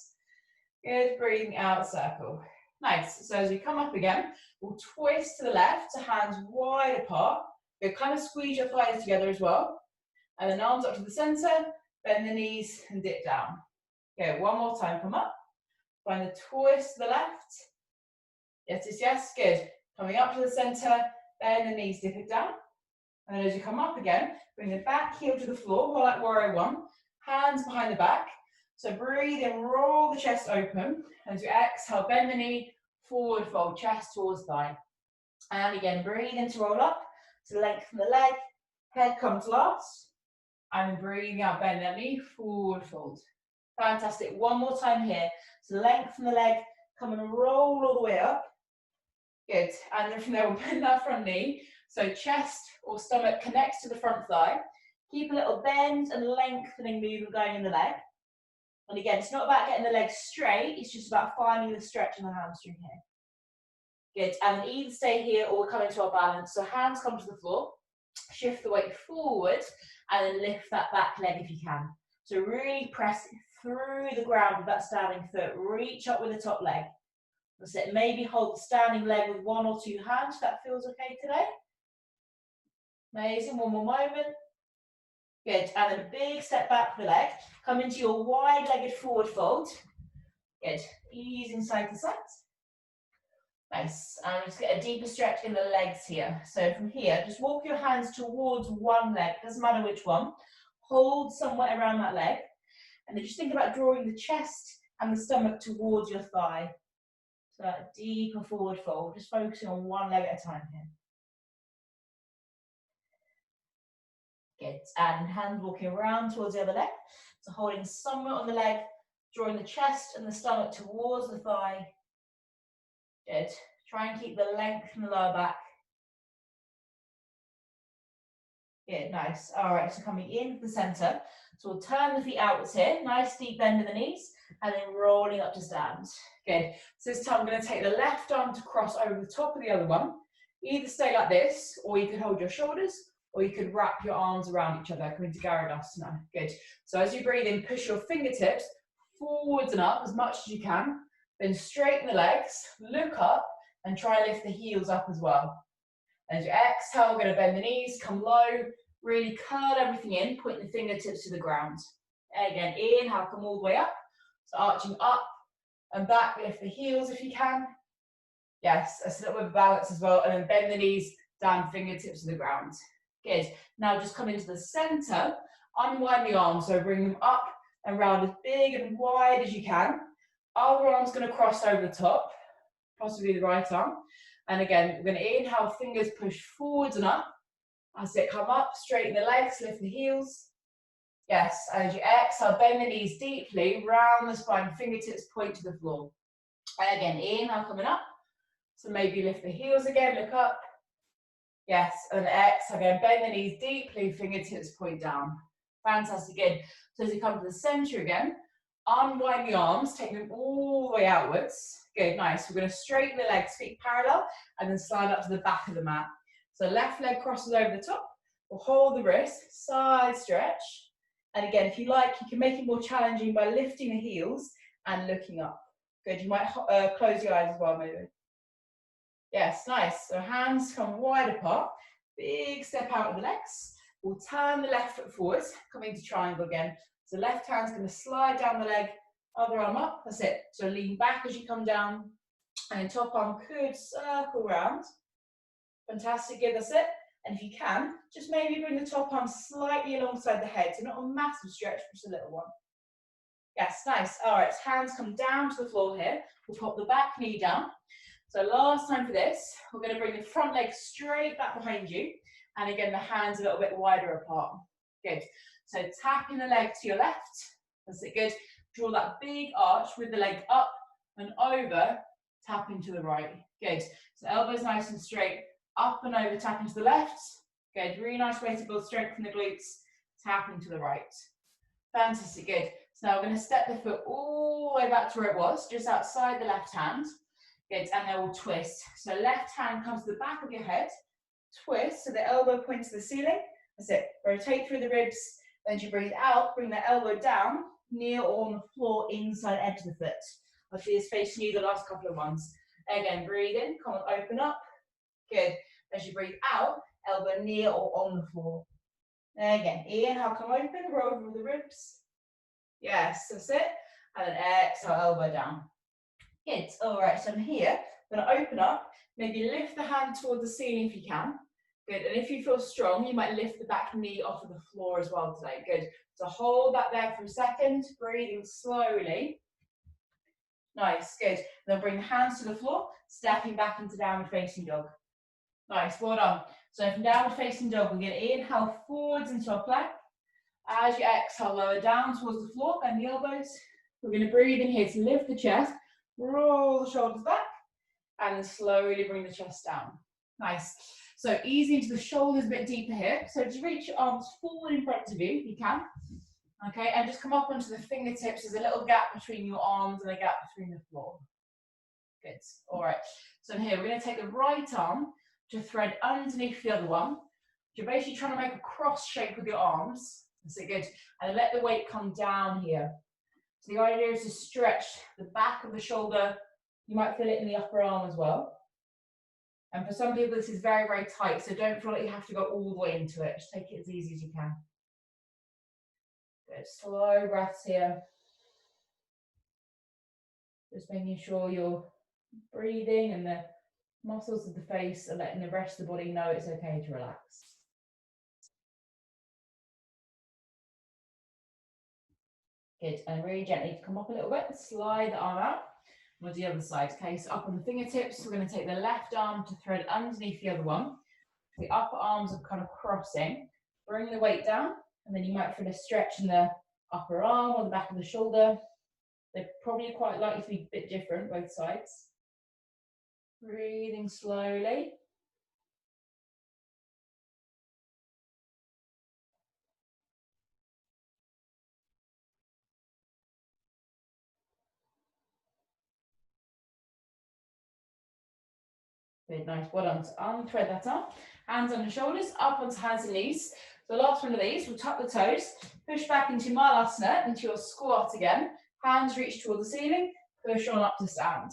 Good, breathing out, circle. Nice, so as we come up again, we'll twist to the left, so hands wide apart. You'll kind of squeeze your thighs together as well. And then arms up to the center, bend the knees and dip down. Okay, one more time, come up. Find the twist to the left. Yes, yes, yes, good. Coming up to the center, bend the knees, dip it down. And then as you come up again, bring the back heel to the floor, more like warrior one. Hands behind the back. So breathe in, roll the chest open. As you exhale, bend the knee, forward fold, chest towards thigh. And again, breathe in to roll up. So lengthen the leg, head comes last. And breathing out, bend that knee, forward fold. Fantastic, one more time here. So lengthen the leg, come and roll all the way up. Good, and then from there we'll bend that front knee. So chest or stomach connects to the front thigh. Keep a little bend and lengthening movement going in the leg. And again, it's not about getting the leg straight, it's just about finding the stretch in the hamstring here. Good, and then either stay here or we'll come into our balance. So hands come to the floor, shift the weight forward, and then lift that back leg if you can. So really press through the ground with that standing foot, reach up with the top leg. That's it, maybe hold the standing leg with one or two hands, if that feels okay today. Amazing, one more moment. Good, and then a big step back for the leg. Come into your wide-legged forward fold. Good, easing side to side. Nice, and just get a deeper stretch in the legs here. So from here, just walk your hands towards one leg, doesn't matter which one. Hold somewhere around that leg. And then just think about drawing the chest and the stomach towards your thigh. So that deeper forward fold, just focusing on one leg at a time here. Good, and hands walking around towards the other leg. So holding somewhere on the leg, drawing the chest and the stomach towards the thigh. Good, try and keep the length from the lower back. Good, nice. All right, so coming into the center. So we'll turn the feet outwards here, nice deep bend in the knees, and then rolling up to stand. Good, so this time I'm gonna take the left arm to cross over the top of the other one. Either stay like this, or you could hold your shoulders, or you could wrap your arms around each other, coming to Garudasana. Good. So as you breathe in, push your fingertips forwards and up as much as you can. Then straighten the legs, look up, and try and lift the heels up as well. As you exhale, we're going to bend the knees, come low, really curl everything in, point the fingertips to the ground. Again, inhale, come all the way up. So arching up and back, lift the heels if you can. Yes, a little bit of balance as well, and then bend the knees down, fingertips to the ground. Good. Now just come into the center, unwind the arms, so bring them up and round as big and wide as you can. Other arm's going to cross over the top, possibly the right arm. And again, we're going to inhale, fingers push forwards and up. As it come up, straighten the legs, lift the heels. Yes, as you exhale, bend the knees deeply, round the spine, fingertips point to the floor. And again, inhale, coming up. So maybe lift the heels again, look up. Yes, and exhale again, bend the knees deeply, fingertips point down. Fantastic, good. So as you come to the center again, unwind the arms, take them all the way outwards. Good, nice. We're going to straighten the legs, feet parallel, and then slide up to the back of the mat. So left leg crosses over the top, We'll hold the wrist, side stretch. And again, if you like, you can make it more challenging by lifting the heels and looking up. Good, you might close your eyes as well, maybe. Yes, nice. So hands come wide apart. Big step out of the legs. We'll turn the left foot forwards, coming to triangle again. So left hand's going to slide down the leg, other arm up. That's it. So lean back as you come down. And then top arm could circle round. Fantastic, good, that's it. And if you can, just maybe bring the top arm slightly alongside the head. So not a massive stretch, just a little one. Yes, nice. All right, hands come down to the floor here. We'll pop the back knee down. So last time for this, we're going to bring the front leg straight back behind you. And again, the hands a little bit wider apart. Good. So tapping the leg to your left. That's it, good. Draw that big arch with the leg up and over, tapping to the right. Good. So elbows nice and straight, up and over, tapping to the left. Good. Really nice way to build strength in the glutes, tapping to the right. Fantastic, good. So now we're going to step the foot all the way back to where it was, just outside the left hand. Good, and then we'll twist. So left hand comes to the back of your head, twist, so the elbow points to the ceiling. That's it. Rotate through the ribs. Then as you breathe out, bring the elbow down, kneel on the floor, inside edge of the foot. I'll see this facing you the last couple of ones. Again, breathe in, come on, open up. Good. As you breathe out, elbow near or on the floor. Again, inhale, come open, roll over the ribs. Yes, that's it. And then exhale, elbow down. Good. All right, so I'm here. I'm going to open up. Maybe lift the hand towards the ceiling if you can. Good. And if you feel strong, you might lift the back knee off of the floor as well today. Good. So hold that there for a second. Breathing slowly. Nice. Good. And then bring the hands to the floor, stepping back into downward facing dog. Nice. Well done. So from downward facing dog, we're going to inhale forwards into our plank. As you exhale, lower down towards the floor, bend the elbows. We're going to breathe in here to lift the chest, roll the shoulders back, and then slowly bring the chest down. Nice. So easy into the shoulders, a bit deeper here. So just reach your arms forward in front of you, if you can. Okay, and just come up onto the fingertips. There's a little gap between your arms and a gap between the floor. Good. All right. So here, we're going to take the right arm to thread underneath the other one. You're basically trying to make a cross shape with your arms. That's it, good. And let the weight come down here. So the idea is to stretch the back of the shoulder. You might feel it in the upper arm as well. And for some people, this is very, very tight. So don't feel like you have to go all the way into it. Just take it as easy as you can. Good. Slow breaths here. Just making sure you're breathing and the muscles of the face are letting the rest of the body know it's okay to relax. Good, and really gently come up a little bit, slide the arm out. We'll do the other side. Okay, so up on the fingertips, we're going to take the left arm to thread underneath the other one. The upper arms are kind of crossing. Bring the weight down, and then you might feel a stretch in the upper arm or the back of the shoulder. They're probably quite likely to be a bit different, both sides. Breathing slowly. Good, nice. Well done. So unthread that arm. Hands on the shoulders, up onto hands and knees. The last one of these, we'll tuck the toes, push back into Malasana, into your squat again. Hands reach towards the ceiling, push on up to stand.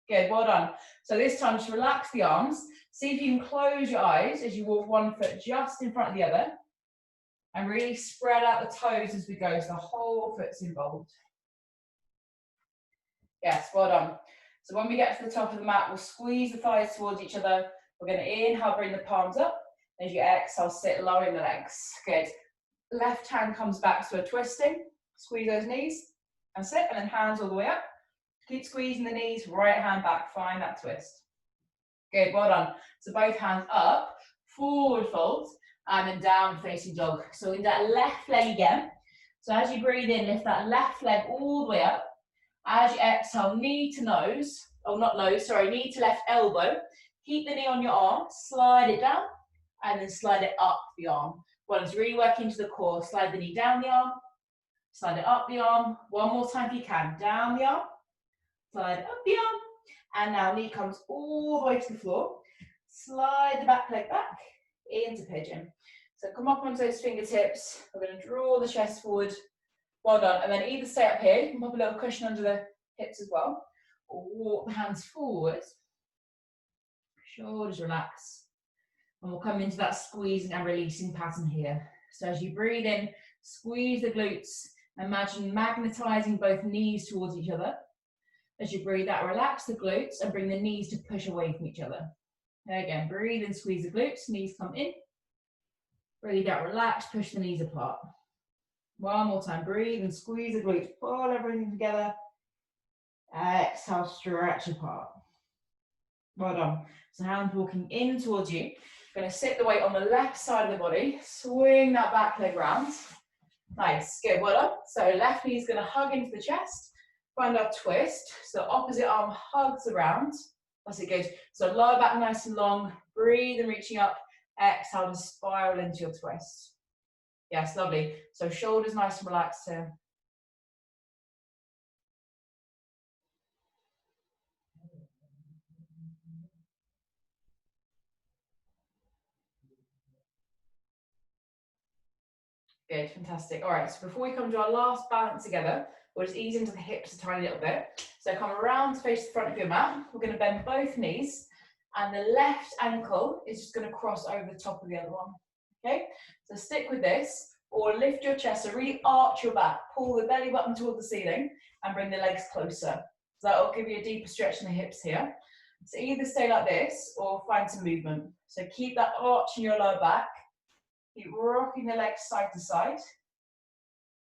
Good, well done. So this time, just relax the arms. See if you can close your eyes as you walk one foot just in front of the other. And really spread out the toes as we go, so the whole foot's involved. Yes, well done. So when we get to the top of the mat, we'll squeeze the thighs towards each other. We're going to inhale, bring the palms up. As you exhale, sit lowering the legs. Good. Left hand comes back to a twisting. Squeeze those knees and sit, and then hands all the way up. Keep squeezing the knees, right hand back, find that twist. Good, well done. So both hands up, forward fold, and then down facing dog. So in that left leg again. So as you breathe in, lift that left leg all the way up. As you exhale, knee to nose, oh not nose, sorry, knee to left elbow. Keep the knee on your arm, slide it down, and then slide it up the arm. Well, it's really working to the core. Slide the knee down the arm, slide it up the arm. One more time if you can. Down the arm, slide up the arm, and now knee comes all the way to the floor. Slide the back leg back into pigeon. So come up onto those fingertips. We're going to draw the chest forward. Well done. And then either stay up here, you can pop a little cushion under the hips as well, or walk the hands forward. Shoulders relax. And we'll come into that squeezing and releasing pattern here. So as you breathe in, squeeze the glutes. Imagine magnetizing both knees towards each other. As you breathe out, relax the glutes and bring the knees to push away from each other. And again, breathe and squeeze the glutes, knees come in. Breathe out, relax, push the knees apart. One more time, breathe and squeeze the glutes, pull everything together. Exhale, stretch apart. Well done. So hands walking in towards you. Going to sit the weight on the left side of the body, swing that back leg round. Nice, good, well done. So left knee is going to hug into the chest, find our twist. So opposite arm hugs around. That's it, good. So lower back nice and long, breathe and reaching up. Exhale to spiral into your twist. Yes, lovely. So shoulders nice and relaxed here. Good, fantastic. All right, so before we come to our last balance together, we'll just ease into the hips a tiny little bit. So come around to face the front of your mat. We're going to bend both knees, and the left ankle is just going to cross over the top of the other one. Okay, so stick with this, or lift your chest, so really arch your back, pull the belly button toward the ceiling, and bring the legs closer. So that will give you a deeper stretch in the hips here. So either stay like this, or find some movement. So keep that arch in your lower back. Keep rocking the legs side to side.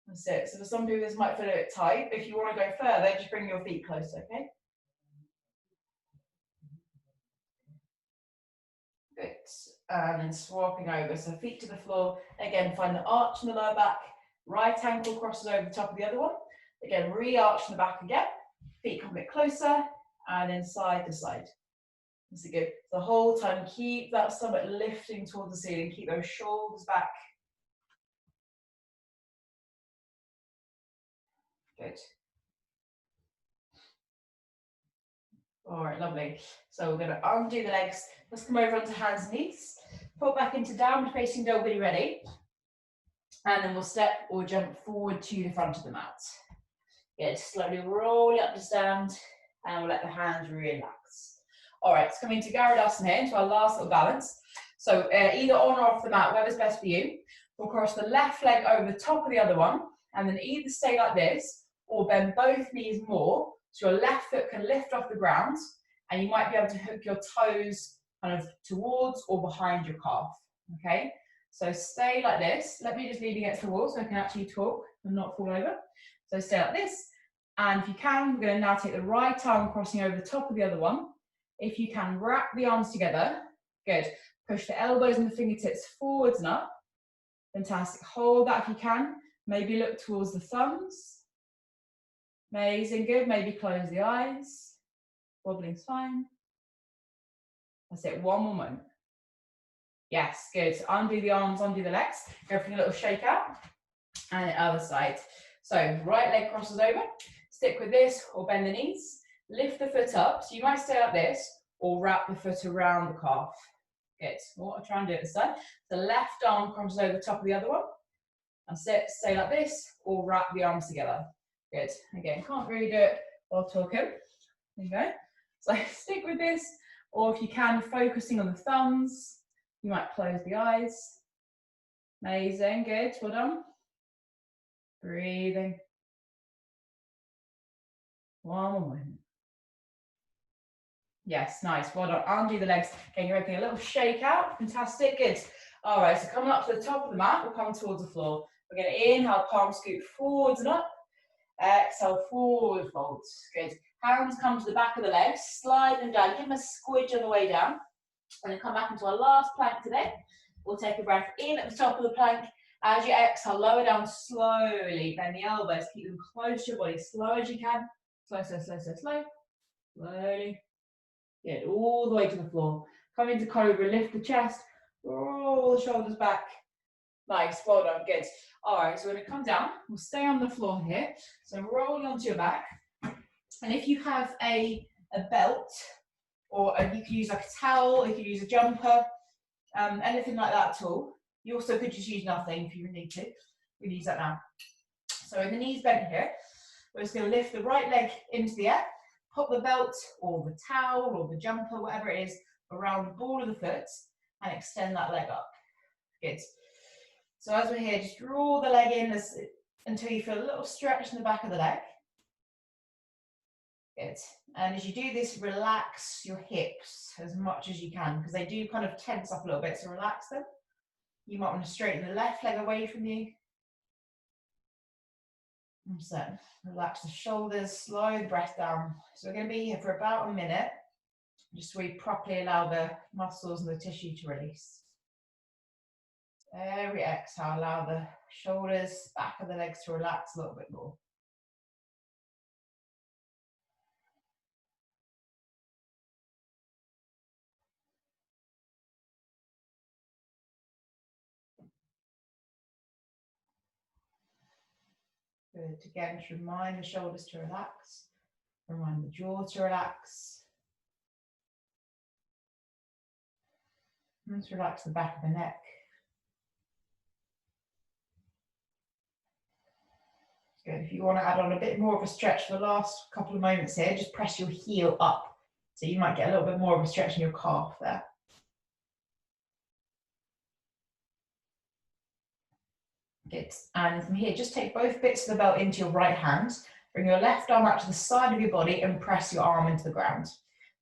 That's it. So for some people this might feel a bit tight. If you want to go further, just bring your feet closer, okay? Good. And then swapping over. So feet to the floor. Again, find the arch in the lower back. Right ankle crosses over the top of the other one. Again, re-arch in the back again. Feet come a bit closer. And then side to side. This is good. The whole time, keep that stomach lifting towards the ceiling. Keep those shoulders back. Good. All right, lovely. So we're going to undo the legs. Let's come over onto hands and knees. Put back into downward facing dog when you're ready. And then we'll step or jump forward to the front of the mat. Good. Slowly roll it up to stand. And we'll let the hands relax. All right, let's come into Garudasana here, into our last little balance. So either on or off the mat, whatever's best for you. We'll cross the left leg over the top of the other one, and then either stay like this, or bend both knees more, so your left foot can lift off the ground, and you might be able to hook your toes kind of towards or behind your calf, okay? So stay like this. Let me just lean against the wall so I can actually talk and not fall over. So stay like this, and if you can, we're going to now take the right arm crossing over the top of the other one. If you can, wrap the arms together. Good. Push the elbows and the fingertips forwards and up. Fantastic. Hold that if you can. Maybe look towards the thumbs. Amazing. Good. Maybe close the eyes. Wobbling's fine. That's it. One more moment. Yes. Good. So undo the arms, undo the legs. Go for a little shake out. And the other side. So right leg crosses over. Stick with this or bend the knees. Lift the foot up, so you might stay like this, or wrap the foot around the calf. Good. What I'll try and do it this time. The left arm crosses over the top of the other one. And stay like this, or wrap the arms together. Good. Again, can't really do it while talking. There you go. So stick with this, or if you can, focusing on the thumbs, you might close the eyes. Amazing. Good. Well done. Breathing. One more moment. Yes, nice. Well done. Undo the legs. Okay, you're making a little shake out. Fantastic. Good. All right, so coming up to the top of the mat, we'll come towards the floor. We're going to inhale, palm scoop forwards and up. Exhale, forward folds. Good. Hands come to the back of the legs. Slide them down. Give them a squidge on the way down. And then come back into our last plank today. We'll take a breath in at the top of the plank. As you exhale, lower down slowly. Bend the elbows. Keep them close to your body. Slow as you can. Slow, slow, slow, slow, slow. Slowly. Good, all the way to the floor. Come into Cobra, lift the chest, roll the shoulders back. Nice, well done, good. All right, so we're gonna come down. We'll stay on the floor here. So roll onto your back. And if you have a belt, or you can use like a towel, you can use a jumper, anything like that at all, You also could just use nothing if you need to. We use that now. So with the knees bent here, we're just going to lift the right leg into the air, pop the belt or the towel or the jumper, whatever it is, around the ball of the foot and extend that leg up. Good. So as we're here, just draw the leg in until you feel a little stretch in the back of the leg. Good. And as you do this, relax your hips as much as you can because they do kind of tense up a little bit, so relax them. You might want to straighten the left leg away from you. And so relax the shoulders, slow the breath down. So we're going to be here for about a minute, just so we properly allow the muscles and the tissue to release. Every exhale, allow the shoulders, back of the legs to relax a little bit more. Good. Again, just remind the shoulders to relax. Remind the jaw to relax. Let's relax the back of the neck. Good. If you want to add on a bit more of a stretch for the last couple of moments here, just press your heel up. So you might get a little bit more of a stretch in your calf there. Good. And from here, just take both bits of the belt into your right hand. Bring your left arm out to the side of your body and press your arm into the ground. So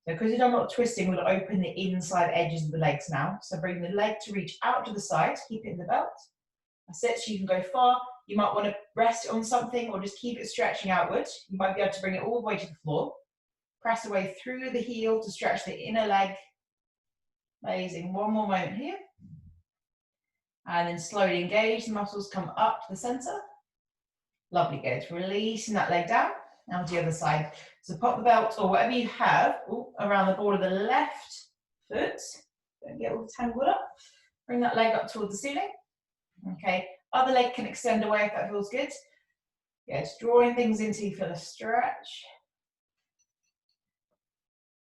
because you've done a lot of twisting, we'll open the inside edges of the legs now. So bring the leg to reach out to the side, keep it in the belt. That's it, so you can go far. You might want to rest it on something or just keep it stretching outwards. You might be able to bring it all the way to the floor. Press away through the heel to stretch the inner leg. Amazing. One more moment here. And then slowly engage, the muscles come up to the center. Lovely, good. Releasing that leg down, now to the other side. So pop the belt or whatever you have around the ball of the left foot. Don't get all tangled up. Bring that leg up towards the ceiling. Okay, other leg can extend away if that feels good. Good, drawing things into you for the stretch.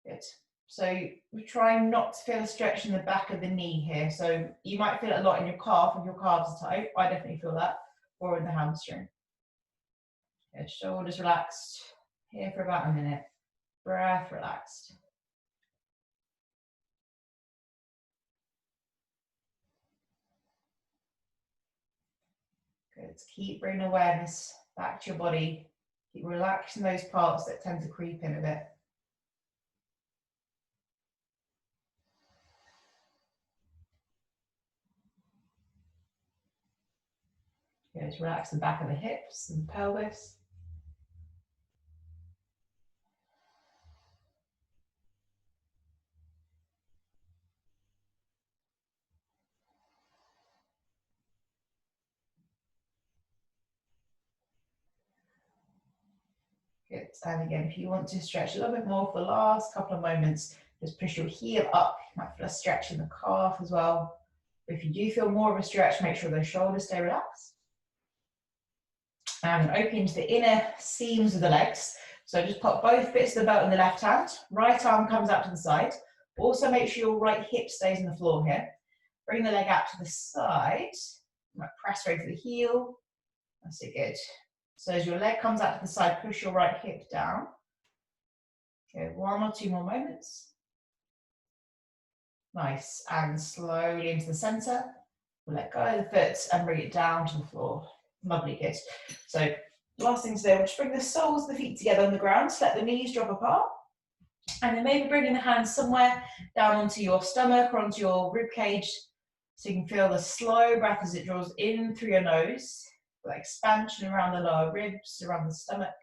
Good. So we're trying not to feel a stretch in the back of the knee here. So you might feel it a lot in your calf if your calves are tight. I definitely feel that. Or in the hamstring. Good. Shoulders relaxed. Here for about a minute. Breath relaxed. Good. Keep bringing awareness back to your body. Keep relaxing those parts that tend to creep in a bit. Good. Relax the back of the hips and pelvis. Good. And again, if you want to stretch a little bit more for the last couple of moments, just push your heel up. You might feel a stretch in the calf as well. But if you do feel more of a stretch, make sure those shoulders stay relaxed. And open into the inner seams of the legs. So just pop both bits of the belt in the left hand. Right arm comes out to the side. Also make sure your right hip stays on the floor here. Bring the leg out to the side. You might press over the heel. That's it, good. So as your leg comes out to the side, push your right hip down. Okay, 1 or 2 more moments. Nice, and slowly into the center. We'll let go of the foot and bring it down to the floor. Lovely, good. So last thing to do, we'll just bring the soles of the feet together on the ground, so let the knees drop apart. And then maybe bringing the hands somewhere down onto your stomach or onto your rib cage, so you can feel the slow breath as it draws in through your nose. Like expansion around the lower ribs, around the stomach.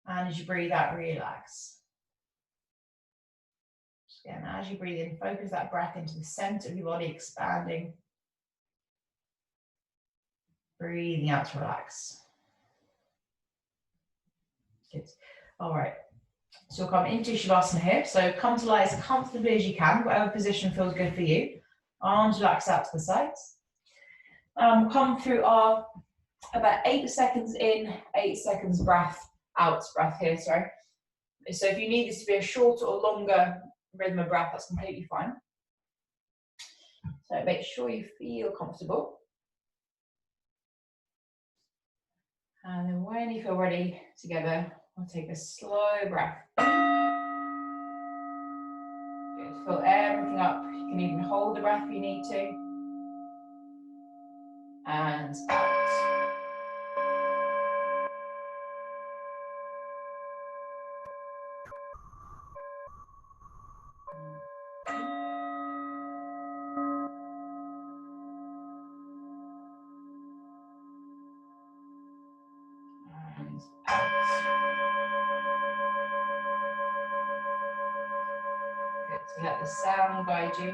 And as you breathe out, relax. Again, as you breathe in, focus that breath into the center of your body, expanding. Breathing out to relax. Good. All right. So we'll come into Shavasana here. So come to lie as comfortably as you can, whatever position feels good for you. Arms relax out to the sides. Come through our about 8 seconds in, 8 seconds breath out breath here, sorry. So if you need this to be a shorter or longer rhythm of breath, that's completely fine. So make sure you feel comfortable. And then when you feel ready together, we'll take a slow breath. Good. Fill everything up. You can even hold the breath if you need to. And out. And out. Good. So let the sound guide you.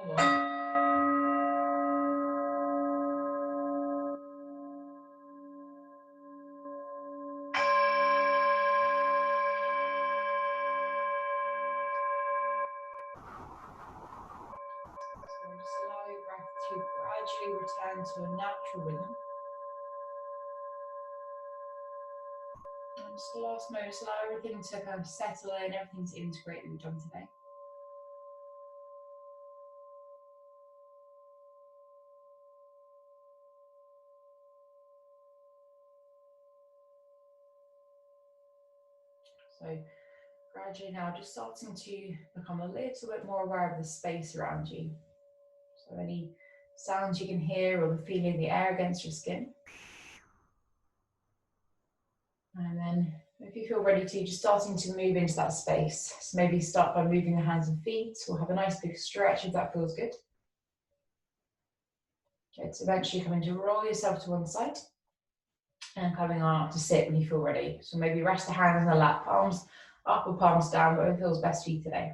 One more. So just allow your breath to gradually return to a natural rhythm. And just the last moment, just allow everything to kind of settle in, everything to integrate that we've done today. So gradually now just starting to become a little bit more aware of the space around you. So any sounds you can hear or the feeling of the air against your skin. And then if you feel ready to, just starting to move into that space. So maybe start by moving the hands and feet, or have a nice big stretch if that feels good. Okay, so eventually coming to roll yourself to one side and coming on up to sit when you feel ready. So maybe rest the hands in the lap, palms up or palms down, whatever feels best for you today.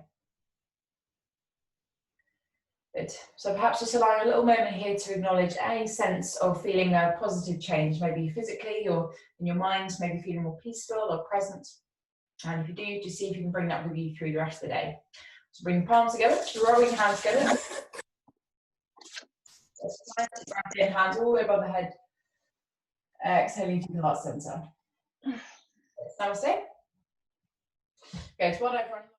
Good. So perhaps just allowing a little moment here to acknowledge any sense of feeling a positive change, maybe physically or in your mind, maybe feeling more peaceful or present. And if you do, just see if you can bring that with you through the rest of the day. So bring the palms together, rolling hands together. Breath in, hands all the way above the head. Exhaling to the heart center. Namaste. Good. Well done, everyone.